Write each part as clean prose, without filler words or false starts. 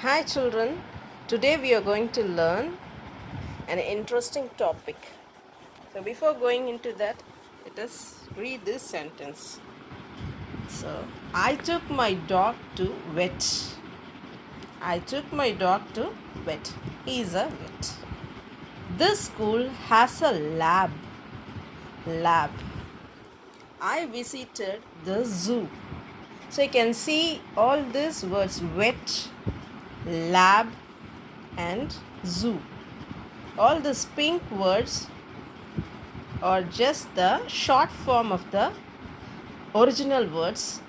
Hi children, today we are going to learn an interesting topic. So before going into that, let us read this sentence. So, I took my dog to vet. I took my dog to vet. He is a vet. This school has a lab. Lab. I visited the zoo. So you can see all these words vet, lab and zoo. All these pink words are just the short form of the original words.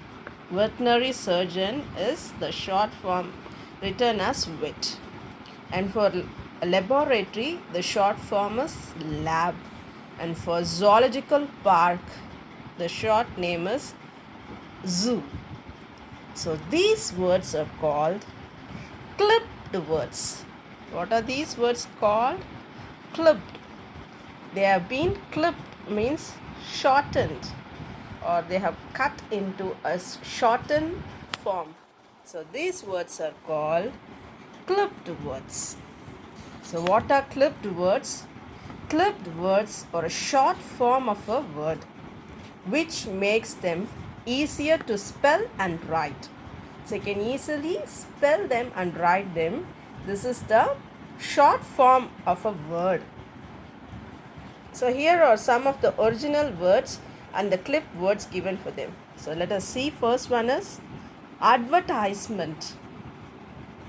Veterinary surgeon is the short form written as vet. And for laboratory, the short form is lab. And for zoological park, the short name is zoo. So these words are called clipped words. What are these words called? Clipped. They have been clipped means shortened, or they have cut into a shortened form. So these words are called clipped words. So what are clipped words? Clipped words are a short form of a word which makes them easier to spell and write. So you can easily spell them and write them. This is the short form of a word. So here are some of the original words and the clipped words given for them. So let us see. First one is advertisement.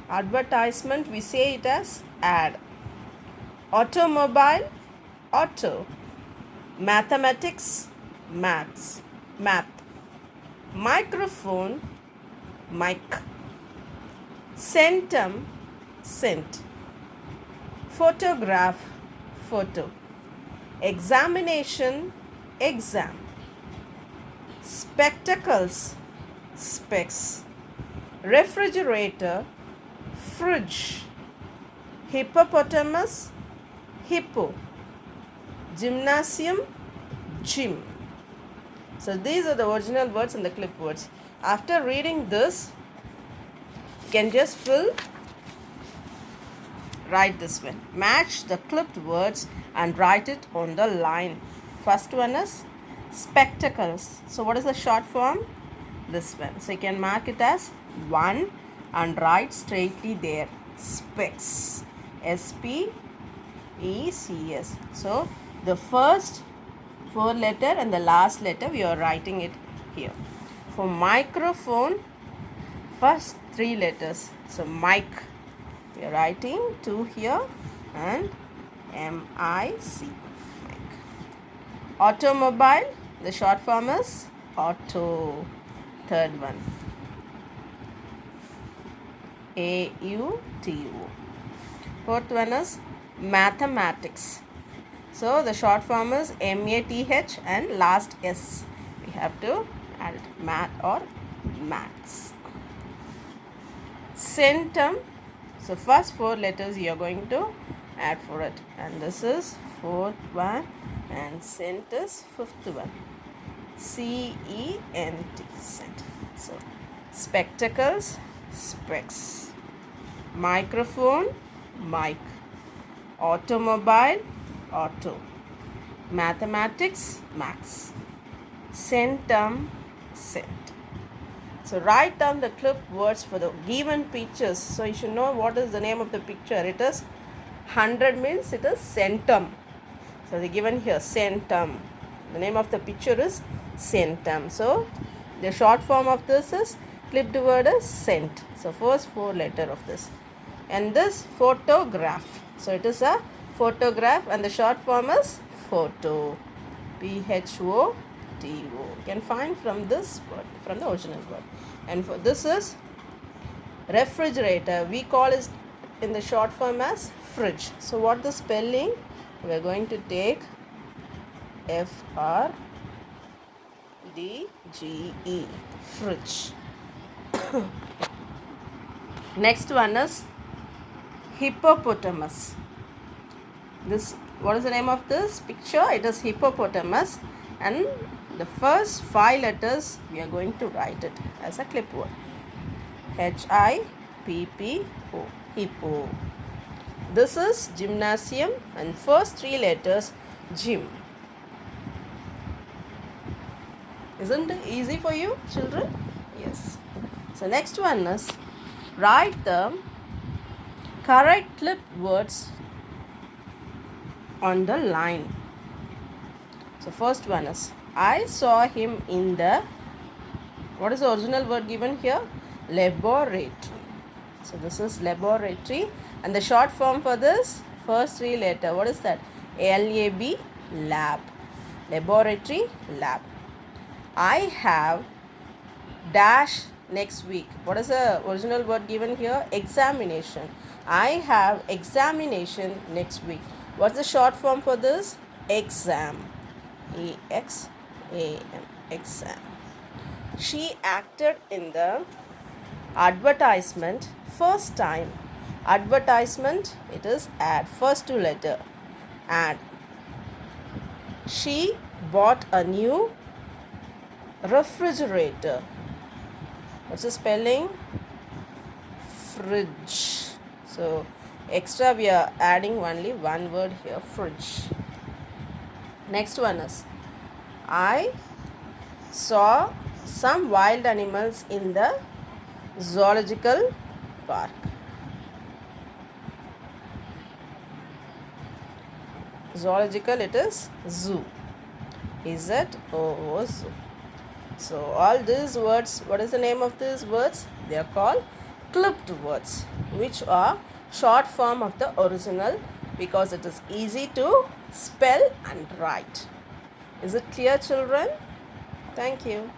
Advertisement, we say it as ad. Automobile, auto. Mathematics, maths, math. Microphone, mic. Centum, cent. Photograph, photo. Examination, exam. Spectacles, specs. Refrigerator, fridge. Hippopotamus, hippo. Gymnasium, gym. So these are the original words and the clip words. After reading this, you can just write this one. Match the clipped words and write it on the line. First one is spectacles. So what is the short form? This one. So you can mark it as 1 and write straightly there. Specs. S-P-E-C-S. So the first 4 letter and the last letter we are writing it here. For microphone, first 3 letters. So mic. We are writing 2 here and M-I-C. Mic. Automobile, the short form is auto. Third one. A-U-T-O. Fourth one is mathematics. So the short form is M-A-T-H and last S. We have to add it, math or maths. Centum. So first 4 letters you are going to add for it. And this is fourth one and cent is fifth one. C-E-N-T, cent. So spectacles, specs. Microphone, mic. Automobile, auto. Mathematics, maths. Centum, cent. So write down the clipped words for the given pictures. So you should know what is the name of the picture. It is 100 means it is centum. So they given here centum. The name of the picture is centum. So the short form of this is clipped word is cent. So first 4 letter of this. And this photograph. So it is a photograph and the short form is photo. P-H-O-T-O. You can find from this word, from the original word. And for this is refrigerator. We call it in the short form as fridge. So what the spelling? We are going to take F-R-D-G-E. Fridge. Next one is hippopotamus. This, what is the name of this picture? It is hippopotamus, and the first 5 letters we are going to write it as a clip word. H-I P-P-O. Hippo. This is gymnasium and first three letters gym. Isn't it easy for you, children? Yes. So next one is write the correct clipped words on the line. So first one is I saw him in the, what is the original word given here? Laboratory. So this is laboratory, and the short form for this first three letter, what is that? L-A-B, lab. Laboratory, lab. I have dash next week. What is the original word given here? Examination. I have examination next week. What's the short form for this? Exam. E-X-A-M. Exam. She acted in the advertisement first time. Advertisement, it is ad. First two letter. Ad. She bought a new refrigerator. What's the spelling? Fridge. So extra we are adding only one word here, fridge. Next one is I saw some wild animals in the zoological park. Zoological, it is zoo. Z-O-O, zoo. So all these words, what is the name of these words? They are called clipped words, which are short form of the original because it is easy to spell and write. Is it clear, children? Thank you.